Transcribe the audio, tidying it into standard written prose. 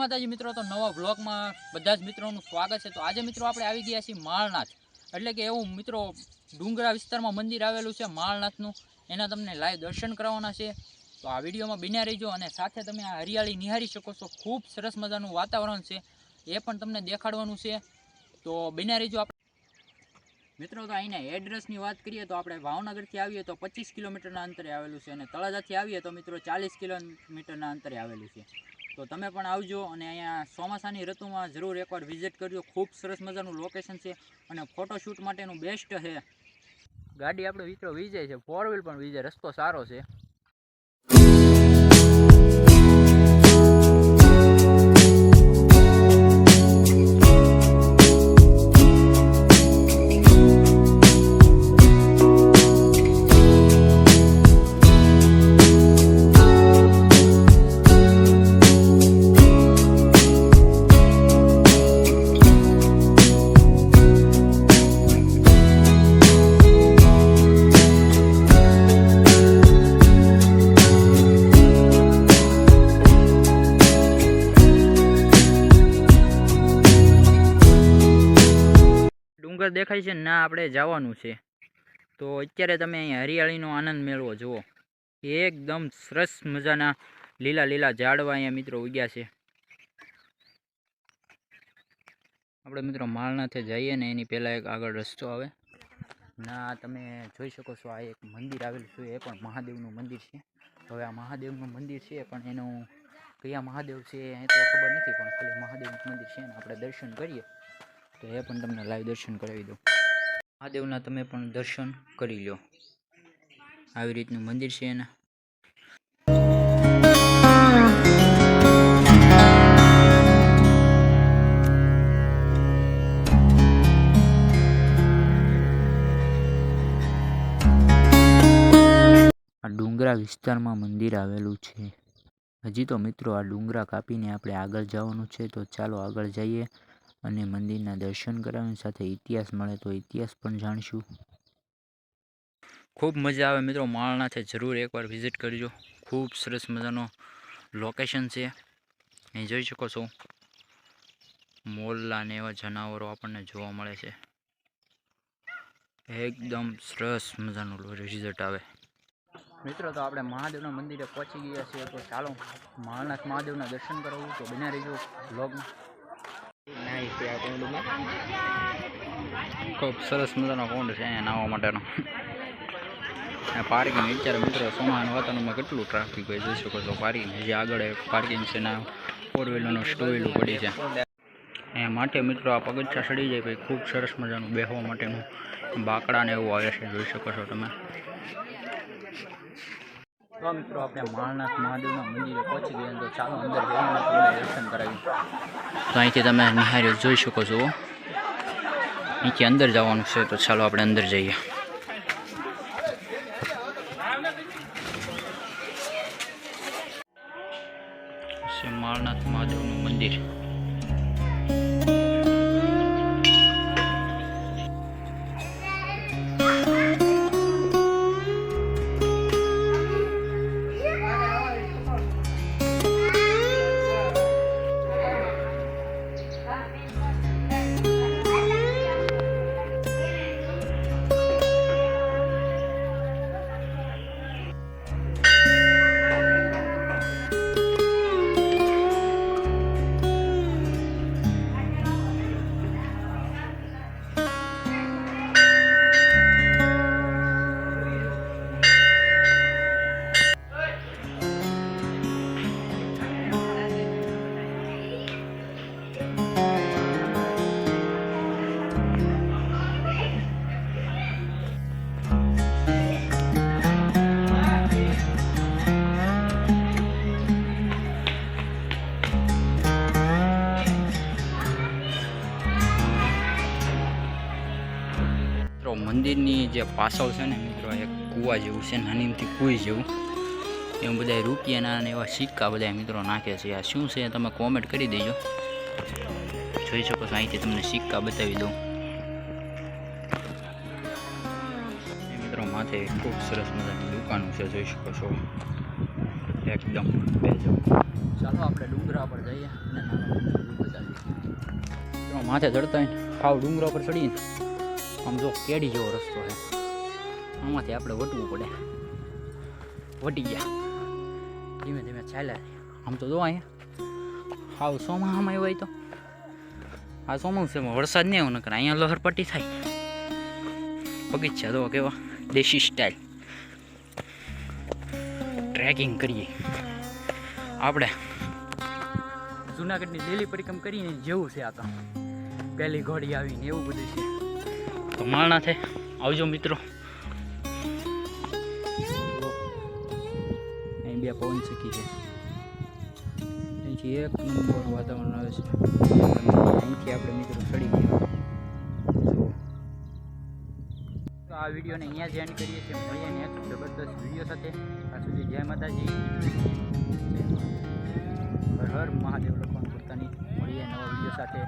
માતાજી મિત્રો, તો નવા વ્લોગમાં બધા જ મિત્રોનું સ્વાગત છે। તો આજે મિત્રો આપણે આવી ગયા છીએ માળનાથ, એટલે કે એવું મિત્રો ડુંગરા વિસ્તારમાં મંદિર આવેલું છે માળનાથનું, એના તમને લાઈવ દર્શન કરાવવાના છે। તો આ વિડીયોમાં બન્યા રહીજો અને સાથે તમે આ હરિયાળી નિહાળી શકો છો। ખૂબ સરસ મજાનું વાતાવરણ છે, એ પણ તમને દેખાડવાનું છે, તો બન્યા રહીજો। મિત્રો તો અહીંના એડ્રેસની વાત કરીએ તો આપણે ભાવનગરથી આવીએ તો 25 કિલોમીટરના અંતરે આવેલું છે અને તળાજાથી આવીએ તો મિત્રો 40 કિલોમીટરના અંતરે આવેલું છે। તો તમે પણ આવજો અને અહીંયા ચોમાસાની ઋતુમાં જરૂર એકવાર વિઝિટ કરજો। ખૂબ સરસ મજાનું લોકેશન છે અને ફોટોશૂટ માટેનું બેસ્ટ છે। ગાડી આપણે મિત્રો વીજે છે, 4 વ્હીલ પણ વીજે, રસ્તો સારો છે। ડુંગર દેખાય છે ના, આપણે જવાનું છે। તો અત્યારે તમે અહીં હરિયાળીનો આનંદ મેળવો જુઓ, એકદમ સરસ મજાના લીલા લીલા ઝાડવા અહીંયા મિત્રો ઉગ્યા છે। આપણે મિત્રો માળનાથે જઈએ ને એની પહેલાં એક આગળ રસ્તો આવે ના, તમે જોઈ શકો છો આ એક મંદિર આવેલું છે, એ પણ મહાદેવનું મંદિર છે। હવે આ મહાદેવનું મંદિર છે પણ એનું કયા મહાદેવ છે એ તો ખબર નથી, પણ ખાલી મહાદેવનું મંદિર છે ને આપણે દર્શન કરીએ તો એ પણ તમને લાઈવ દર્શન કરાવી દઉં। મહાદેવના તમે પણ દર્શન કરી લો, આવી રીતનું મંદિર છે એના। આ ડુંગરા વિસ્તારમાં મંદિર આવેલું છે। હજી તો મિત્રો આ ડુંગરા કાપીને આપણે આગળ જવાનું છે, તો ચાલો આગળ જઈએ અને મંદિરના દર્શન કરાવીને સાથે ઇતિહાસ મળે તો ઇતિહાસ પણ જાણીશું। ખૂબ મજા આવે મિત્રો, માળનાથે જરૂર એકવાર વિઝિટ કરજો। ખૂબ સરસ મજાનો લોકેશન છે, અહીં જોઈ શકો છો મોરલા ને એવા જનાવરો આપણને જોવા મળે છે, એકદમ સરસ મજાનું રિઝલ્ટ આવે। મિત્રો તો આપણે મહાદેવના મંદિરે પહોંચી ગયા છીએ, તો ચાલો માળનાથ મહાદેવના દર્શન કરાવવું, તો બન્યા રહીજો વ્લોગમાં। ખૂબ સરસ મજાનો કુંડ છે અહીંયા નાહવા માટેનો। પાર્કિંગ અત્યારે મિત્રો ચોમાસાના વાતાવરણમાં કેટલું ટ્રાફિક હોય જોઈ શકો છો। પાર્કિંગ હજી આગળ પાર્કિંગ છે ના, 4 વ્હીલરનું 2 વ્હીલ પડી છે અહીંયા માટે મિત્રો આ પગથિયા ચડી જાય પછી ખૂબ સરસ મજાનું બેસવા માટેનું બાકડા ને એવું આવે છે, જોઈ શકો છો તમે। તો મિત્રો આપણે માળનાથ મહાદેવના મંદિરે પહોંચી ગયા, તો ચાલો અંદર જઈને તમને દર્શન કરાવી। તો અહીંથી તમે નિહાળી જોઈ શકો છો, અહીંથી અંદર જવાનું છે, તો ચાલો આપણે અંદર જઈએ। માળનાથ મહાદેવનું મંદિર મંદિરની જે પાછળ છે ને મિત્રો એક કૂવા જેવું છે, નાનીમથી કુઈ જેવું, એમ બધા રૂપિયાના અને એવા સિક્કા બધા મિત્રો નાખે છે। આ શું છે તમે કોમેન્ટ કરી દેજો, જોઈ શકો છો અહીંથી તમને સિક્કા બતાવી દઉં। મિત્રો માથે ખૂબ સરસ મજાની દુકાન છે, જોઈ શકો છો, એકદમ બેજો ચાલો આપણે ડુંગરા પર જઈએ અને નાનો વ્યૂ બતાવીએ. તો માથે ચડતા હોય ને હાવ ડુંગરા પર ચડીને આમ જો કેડી જેવો રસ્તો છે, આમાંથી આપણે વટવું પડે. વટી ગયા ધીમે ધીમે ચાલ્યા. આમ તો જો અહીંયા હાવ ચોમાસામાં હોય તો આ ચોમાસામાં વરસાદ નહીં આવ્યો, નકર અહીંયા લહરપટ્ટી થાય. બગીચા જો કેવા દેશી સ્ટાઇલ. ટ્રેકિંગ કરીએ આપણે જુનાગઢની લીલી પરિક્રમ કરીને જેવું છે. આ તો પહેલી ઘોડી આવીને એવું બધું છે. તો માણનાથે આવજો મિત્રો. અહીં બે પવન ચક્કી છે, અહીંથી એક નંબર વાતાવરણ આવે છે. અહીંથી આપણે મિત્રો ચડી ગયા. તો આ વિડીયોને અહીંયા જ એન્ડ કરીએ છીએ. મળીએ ને એક જબરદસ્ત વિડીયો સાથે. ત્યાં સુધી જય માતાજી, હર હર મહાદેવ લખવાનું ભૂલતા નહીં. મળીએ નવા વિડીયો સાથે.